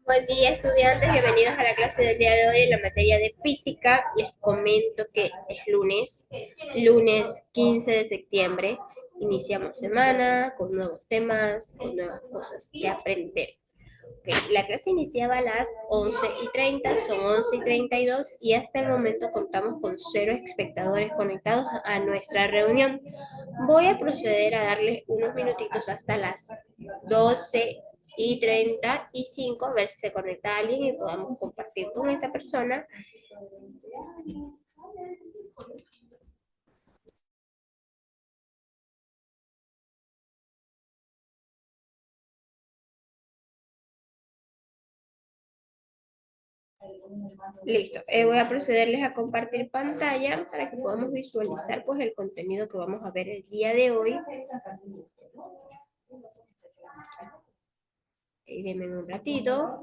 Buen día, estudiantes, bienvenidos a la clase del día de hoy en la materia de física. Les comento que es lunes 15 de septiembre. Iniciamos semana con nuevos temas, con nuevas cosas que aprender. La clase iniciaba a las 11:30, son 11:32 y hasta el momento contamos con 0 espectadores conectados a nuestra reunión. Voy a proceder a darles unos minutitos hasta las 12:35, a ver si se conecta alguien y podamos compartir con esta persona. Listo, voy a procederles a compartir pantalla para que podamos visualizar pues el contenido que vamos a ver el día de hoy. Denme un ratito.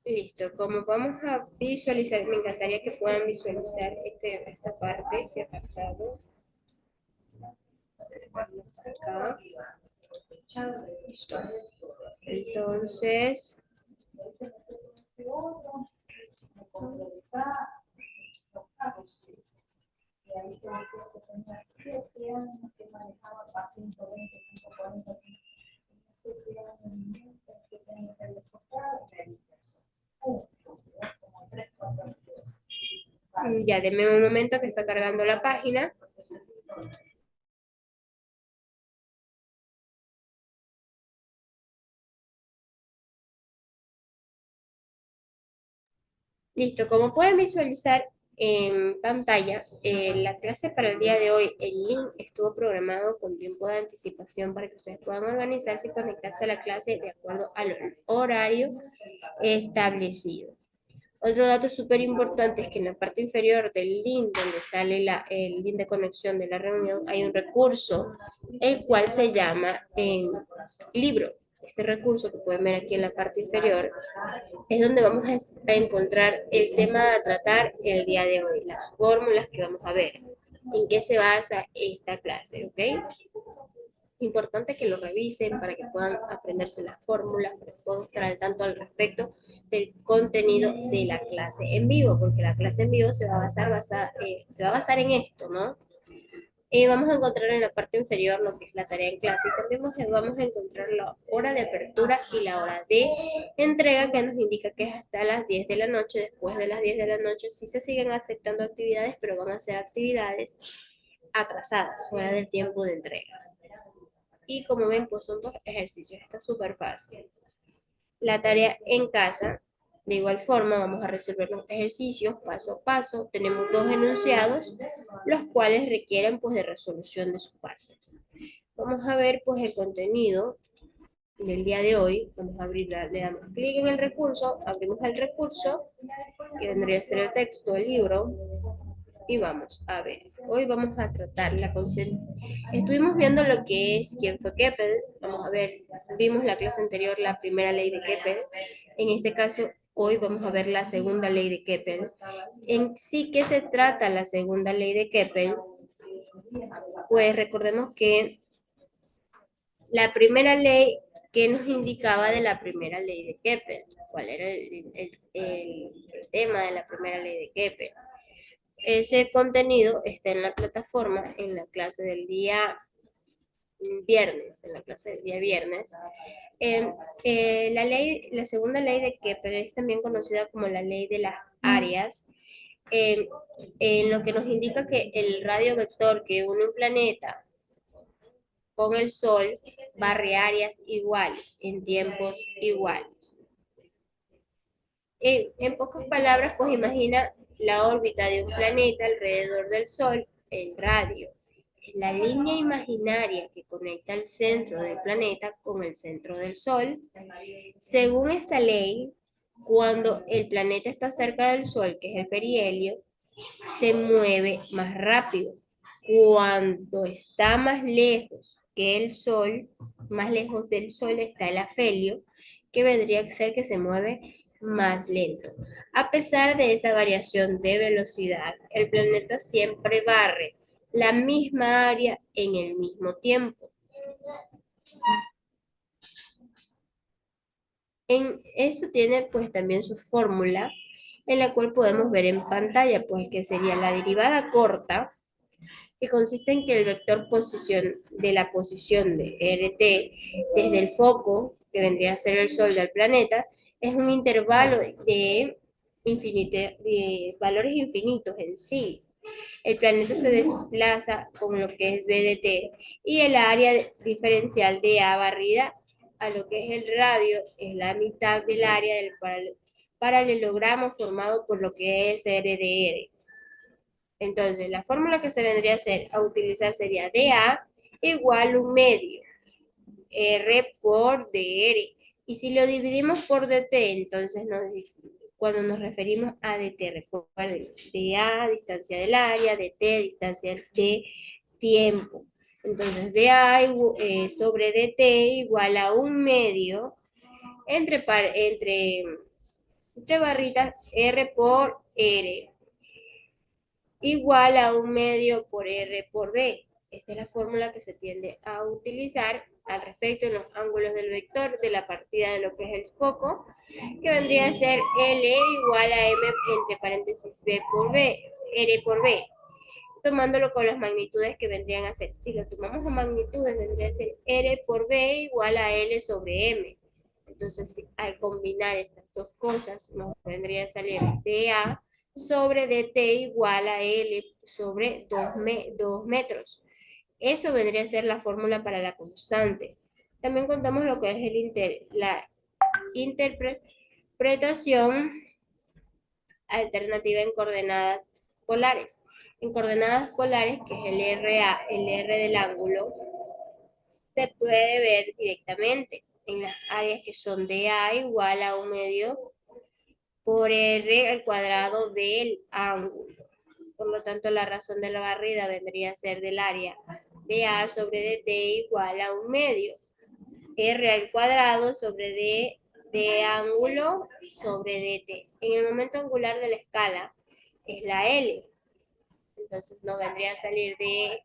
Listo, como vamos a visualizar, me encantaría que puedan visualizar esta parte, este apartado. Acá. Listo. Entonces, ya denme un momento que está cargando la página. Listo, como pueden visualizar en pantalla, la clase para el día de hoy, el link estuvo programado con tiempo de anticipación para que ustedes puedan organizarse y conectarse a la clase de acuerdo al horario establecido. Otro dato súper importante es que en la parte inferior del link, donde sale el link de conexión de la reunión, hay un recurso, el cual se llama libro. Este recurso que pueden ver aquí en la parte inferior es donde vamos a encontrar el tema a tratar el día de hoy, las fórmulas que vamos a ver, en qué se basa esta clase, ¿ok? Importante que lo revisen para que puedan aprenderse las fórmulas, para que puedan estar al tanto al respecto del contenido de la clase en vivo, porque la clase en vivo se va a basar en esto, ¿no? Vamos a encontrar en la parte inferior lo que es la tarea en clase y también vamos a encontrar la hora de apertura y la hora de entrega que nos indica que es hasta las 10 de la noche. Después de las 10 de la noche sí se siguen aceptando actividades, pero van a ser actividades atrasadas, fuera del tiempo de entrega. Y como ven, pues son 2 ejercicios, está súper fácil. La tarea en casa, de igual forma, vamos a resolver los ejercicios paso a paso. Tenemos 2 enunciados, los cuales requieren pues de resolución de su parte. Vamos a ver pues el contenido del día de hoy. Vamos a abrir, le damos clic en el recurso, abrimos el recurso, que vendría a ser el texto del libro, y vamos a ver. Hoy vamos a tratar la Estuvimos viendo lo que es quién fue Keppel. Vamos a ver, vimos la clase anterior la primera ley de Keppel. En este caso, hoy vamos a ver la segunda ley de Keppel. En sí, ¿qué se trata la segunda ley de Keppel? Pues recordemos que la primera ley que nos indicaba de la primera ley de Keppel, cuál era el tema de la primera ley de Keppel. Ese contenido está en la plataforma en la clase del día viernes, en la clase del día viernes. La segunda ley de Kepler es también conocida como la ley de las áreas, eh, en lo que nos indica que el radio vector que une un planeta con el Sol barre áreas iguales en tiempos iguales. En pocas palabras, pues imagina la órbita de un planeta alrededor del Sol, el radio. Es la línea imaginaria que conecta el centro del planeta con el centro del Sol. Según esta ley, cuando el planeta está cerca del Sol, que es el perihelio, se mueve más rápido. Cuando está más lejos que el Sol, más lejos del Sol está el afelio, que vendría a ser que se mueve más lento. A pesar de esa variación de velocidad, el planeta siempre barre la misma área en el mismo tiempo. Eso tiene pues también su fórmula, en la cual podemos ver en pantalla, pues que sería la derivada corta, que consiste en que el vector posición de la posición de RT desde el foco, que vendría a ser el Sol del planeta, es un intervalo de valores infinitos en sí. El planeta se desplaza con lo que es B de t y el área diferencial de A barrida a lo que es el radio es la mitad del área del paralelogramo formado por lo que es R de R. Entonces, la fórmula que se vendría a utilizar sería dA igual un medio R por dr. Y si lo dividimos por dt, entonces cuando nos referimos a dt, recuerden, dA, distancia del área, dt, distancia de tiempo. Entonces, dA sobre dt igual a un medio entre barritas R por R igual a un medio por R por B. Esta es la fórmula que se tiende a utilizar al respecto en los ángulos del vector de la partida de lo que es el foco, que vendría a ser L igual a M entre paréntesis B por B, R por B, tomándolo con las magnitudes que vendrían a ser. Si lo tomamos a magnitudes, vendría a ser R por B igual a L sobre M. Entonces, al combinar estas dos cosas, nos vendría a salir dA sobre dt igual a L sobre 2 metros. Eso vendría a ser la fórmula para la constante. También contamos lo que es la interpretación alternativa en coordenadas polares. En coordenadas polares, que es el el R del ángulo, se puede ver directamente en las áreas que son de A igual a un medio por R al cuadrado del ángulo. Por lo tanto, la razón de la barrida vendría a ser del área de A sobre dt igual a un medio. R al cuadrado sobre D de ángulo sobre dt. En el momento angular de la escala es la L. Entonces nos vendría a salir de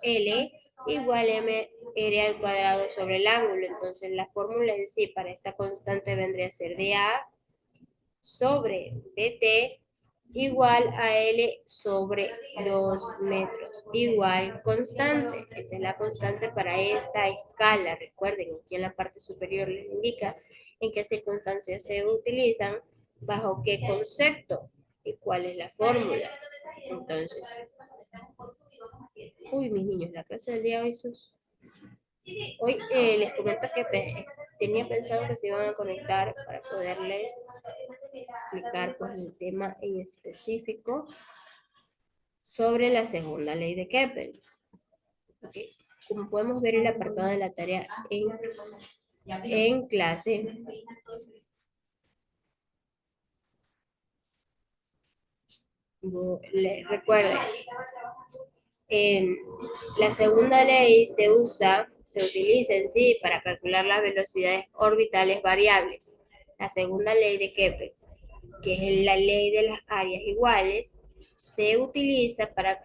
L igual M R al cuadrado sobre el ángulo. Entonces la fórmula en sí para esta constante vendría a ser de A sobre dt igual a L sobre 2 metros, igual constante. Esa es la constante para esta escala. Recuerden, aquí en la parte superior les indica en qué circunstancias se utilizan, bajo qué concepto y cuál es la fórmula. Entonces, uy, mis niños, la clase del día de hoy les comento que tenía pensado que se iban a conectar para poderles explicar pues, el tema en específico sobre la segunda ley de Kepler. Okay. Como podemos ver el apartado de la tarea en clase, recuerden, la segunda ley se utiliza en sí para calcular las velocidades orbitales variables. La segunda ley de Kepler, que es la ley de las áreas iguales, se utiliza para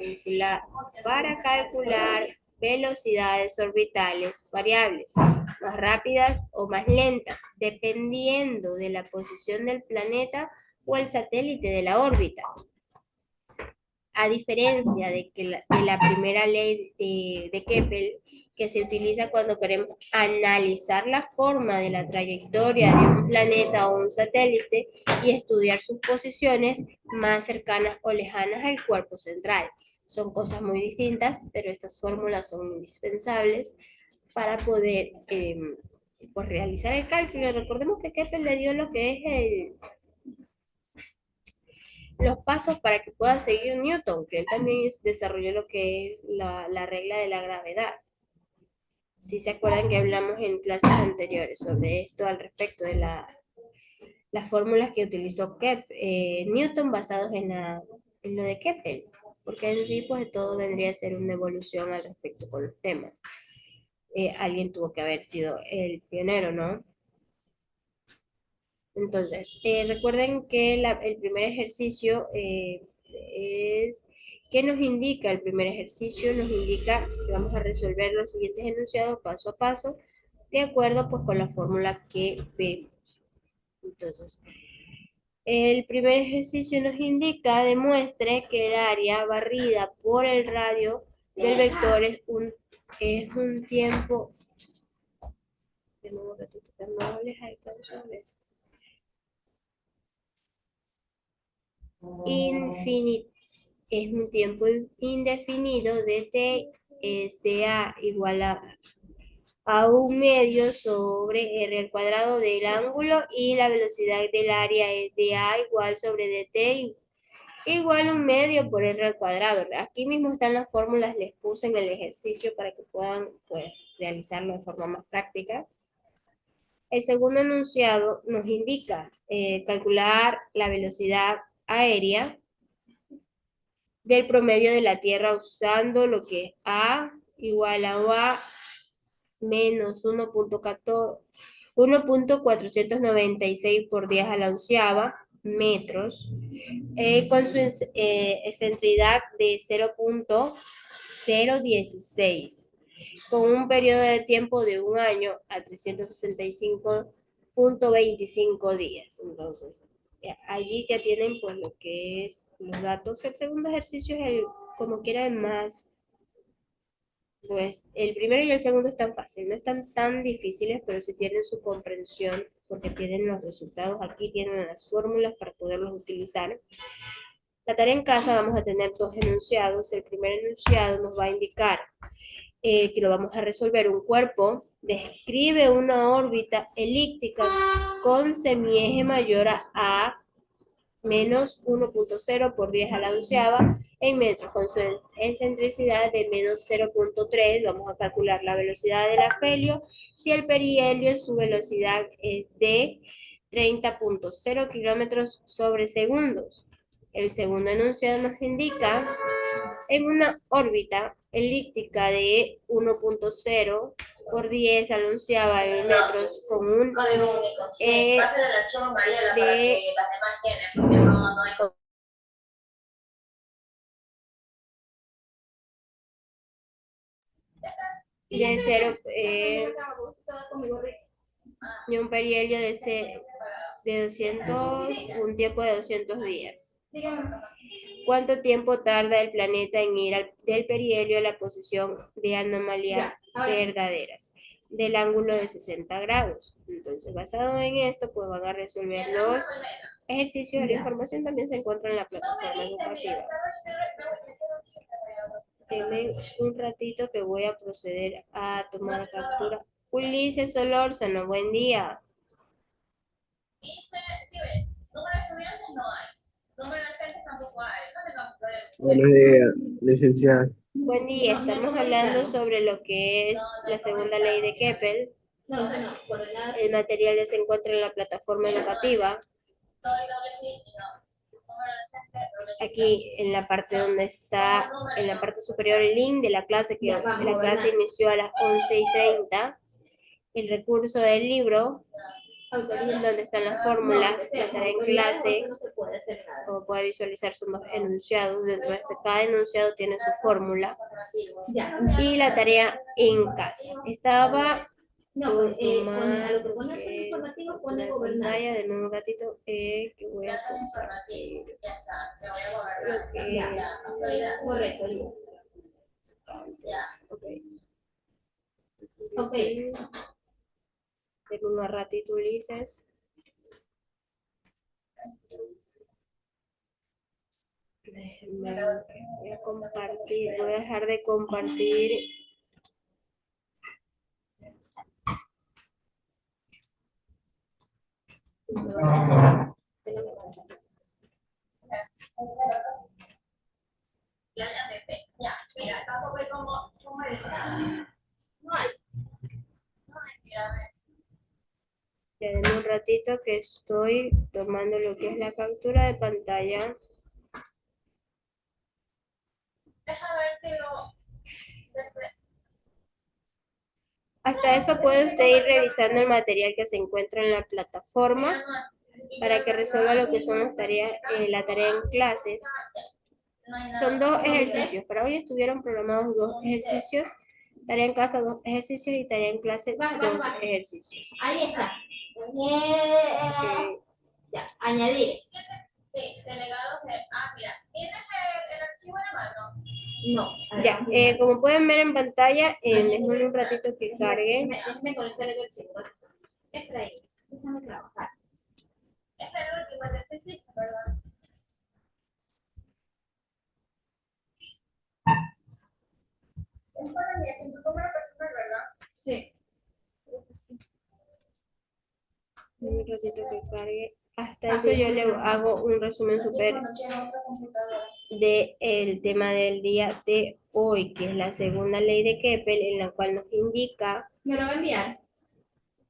calcular velocidades orbitales variables, más rápidas o más lentas, dependiendo de la posición del planeta o el satélite de la órbita. A diferencia de la primera ley de Kepler, que se utiliza cuando queremos analizar la forma de la trayectoria de un planeta o un satélite y estudiar sus posiciones más cercanas o lejanas al cuerpo central. Son cosas muy distintas, pero estas fórmulas son indispensables para poder pues, realizar el cálculo. Recordemos que Kepler le dio lo que es los pasos para que pueda seguir Newton, que él también desarrolló lo que es la regla de la gravedad. Si se acuerdan que hablamos en clases anteriores sobre esto al respecto de las fórmulas que utilizó Newton basados en lo de Keppel, porque en sí pues todo vendría a ser una evolución al respecto con los temas. Alguien tuvo que haber sido el pionero, ¿no? Entonces, recuerden que el primer ejercicio es, ¿qué nos indica? El primer ejercicio nos indica que vamos a resolver los siguientes enunciados paso a paso, de acuerdo pues con la fórmula que vemos. Entonces, el primer ejercicio nos indica, demuestre que el área barrida por el radio del vector es un tiempo, de nuevo ratito, que no les alcanzo a ver. Infinito. Es un tiempo indefinido de t es de a igual a un medio sobre r al cuadrado del ángulo y la velocidad del área es de a igual sobre dt igual un medio por r al cuadrado. Aquí mismo están las fórmulas, les puse en el ejercicio para que puedan pues, realizarlo de forma más práctica. El segundo enunciado nos indica calcular la velocidad aérea del promedio de la Tierra usando lo que es A igual a menos 1.496 por 10 a la onceava metros, con su excentridad de 0.016, con un periodo de tiempo de un año a 365.25 días. Entonces, allí ya tienen pues lo que es los datos. El segundo ejercicio es el, como quiera, el más, pues el primero y el segundo están fáciles, no están tan difíciles, pero sí tienen su comprensión porque tienen los resultados aquí, tienen las fórmulas para poderlos utilizar. La tarea en casa vamos a tener dos enunciados. El primer enunciado nos va a indicar que lo vamos a resolver. Un cuerpo describe una órbita elíptica con semieje mayor a menos 1.0 por 10 a la onceava en metros, con su excentricidad de menos 0.3. Vamos a calcular la velocidad del afelio. Si el perihelio, su velocidad es de 30.0 kilómetros sobre segundos. El segundo enunciado nos indica en una órbita elíptica de 1.0 por 10 a la onceava de metros con un de 0 y un perihelio de 200, un tiempo de 200 días. ¿Cuánto tiempo tarda el planeta en ir del perihelio a la posición de anomalías verdaderas del ángulo de 60 grados? Entonces, basado en esto, pues van a resolver los ejercicios. La información también se encuentra en la plataforma educativa. Denme un ratito que voy a proceder a tomar captura. Ulises Solórzano, buen día. Buenos días, licenciada. Buen día, estamos hablando sobre lo que es la segunda ley de Keppel. El material ya se encuentra en la plataforma educativa. Aquí en la parte donde está, en la parte superior, el link de la clase, que la clase inició a las 11:30. El recurso del libro, donde están las fórmulas, la tarea en clase, como puede visualizar, son dos enunciados. Dentro de cada enunciado tiene su fórmula. Y la tarea en casa. Estaba a lo que pone el informativo, pone pantalla. De un ratito que voy a compartir lo que es. Correcto. Ok. Denme un ratito, Ulises. Déjenme, voy a compartir, voy a dejar de compartir. Ya denme un ratito que estoy tomando lo que es la captura de pantalla. Hasta eso puede usted ir revisando el material que se encuentra en la plataforma para que resuelva lo que son las tareas, la tarea en clases. Son dos ejercicios. Para hoy estuvieron programados dos ejercicios. Tarea en casa, dos ejercicios y tarea en clase, dos ejercicios. Ahí está. Ya, añadir. Sí, delegados de... Ah, mira, ¿tienes el archivo en la mano? No. Ya, como pueden ver en pantalla, déjenme un ratito que cargue. Déjame conectar el archivo. Espera ahí. Déjame trabajar. Este es el último de este sitio, ¿verdad? Es para mí, es tu número personal, ¿verdad? Sí. Un ratito que cargue. Hasta eso yo le hago un resumen súper del tema del día de hoy, que es la segunda ley de Keppel, en la cual nos indica ¿Me lo va a enviar?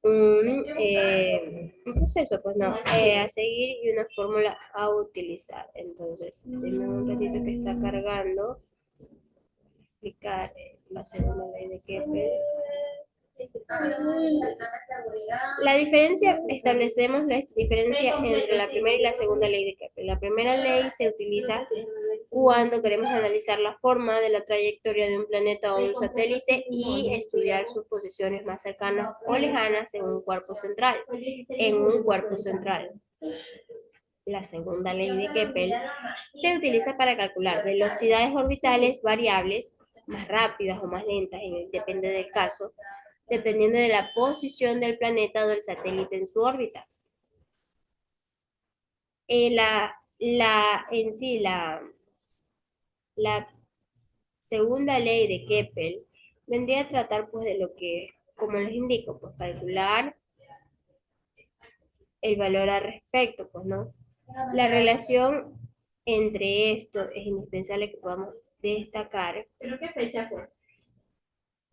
un proceso, pues no, a seguir y una fórmula a utilizar. Entonces, denme un ratito que está cargando. Explicar la segunda ley de Keppel. La diferencia, establecemos la diferencia entre la primera y la segunda ley de Keppel. La primera ley se utiliza cuando queremos analizar la forma de la trayectoria de un planeta o un satélite y estudiar sus posiciones más cercanas o lejanas en un cuerpo central. La segunda ley de Keppel se utiliza para calcular velocidades orbitales variables, más rápidas o más lentas, depende del caso, dependiendo de la posición del planeta o del satélite en su órbita. La segunda ley de Keppel vendría a tratar pues de lo que, como les indico, pues calcular el valor al respecto, pues no. La relación entre esto es indispensable que podamos destacar. ¿Pero qué fecha fue?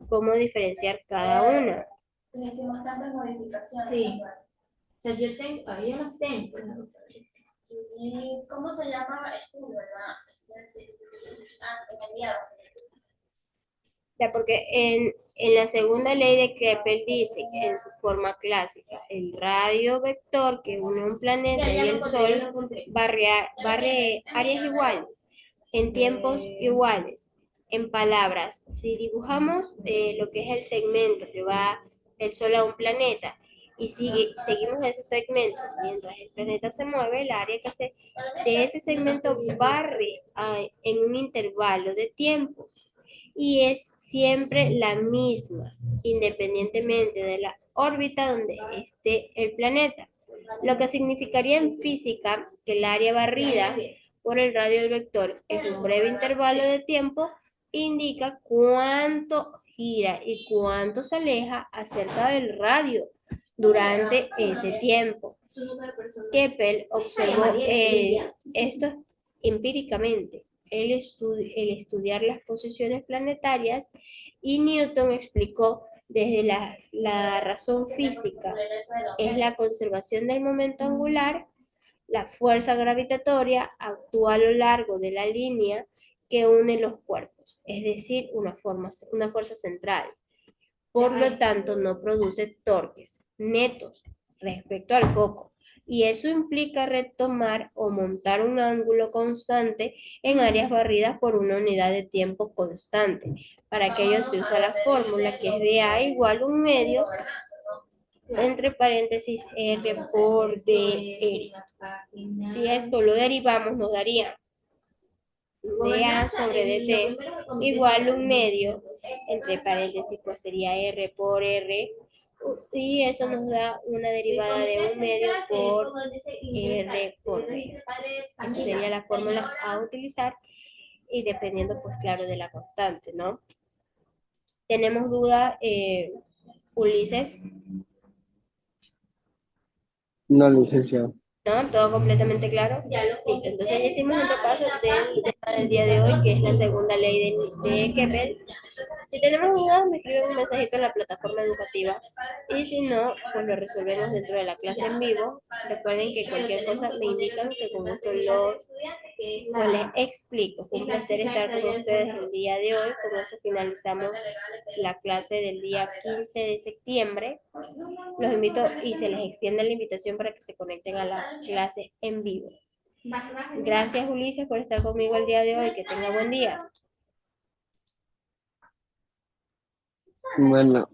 Cómo diferenciar cada una. Hicimos tantas modificaciones. Sí. O sea, yo tengo, ahí las tengo. ¿Y cómo se llama esto, verdad? En el diálogo. Ya, porque en la segunda ley de Keppel dice que en su forma clásica, el radio vector que une un planeta y el Sol barre áreas iguales, en tiempos iguales. En palabras, si dibujamos lo que es el segmento que va del Sol a un planeta y seguimos ese segmento mientras el planeta se mueve, el área de ese segmento barre en un intervalo de tiempo y es siempre la misma, independientemente de la órbita donde esté el planeta, lo que significaría en física que el área barrida por el radio del vector es un breve intervalo de tiempo, indica cuánto gira y cuánto se aleja acerca del radio durante ese tiempo. Keppel observó esto empíricamente. El estudiar las posiciones planetarias y Newton explicó desde la razón física es la conservación del momento angular, la fuerza gravitatoria actúa a lo largo de la línea que une los cuerpos, es decir, una fuerza central. Por lo tanto, no produce torques netos respecto al foco. Y eso implica retomar o montar un ángulo constante en áreas barridas por una unidad de tiempo constante. Para aquello se usa la fórmula que es de A igual a un medio entre paréntesis R por dr. Si esto lo derivamos nos daría dA sobre dt igual a un medio, entre paréntesis pues sería R por R, y eso nos da una derivada de un medio por R por B. Esa sería la fórmula a utilizar y dependiendo pues claro de la constante, ¿no? ¿Tenemos duda, Ulises? No, licenciado. ¿No? ¿Todo completamente claro? Listo, entonces ya hicimos un repaso del tema del día de hoy, que es la segunda ley de Keppel. Si tenemos dudas, me escriben un mensajito en la plataforma educativa y si no, pues lo resolvemos dentro de la clase en vivo. Recuerden que cualquier cosa me indican que con gusto los que es Pues les la... explico, fue un es la placer chica estar esta con allá del ustedes fondo. el día de hoy. Con eso finalizamos la clase del día 15 de septiembre. Los invito y se les extiende la invitación para que se conecten a la clase en vivo. Gracias, Ulises, por estar conmigo el día de hoy. Que tenga buen día. Bueno.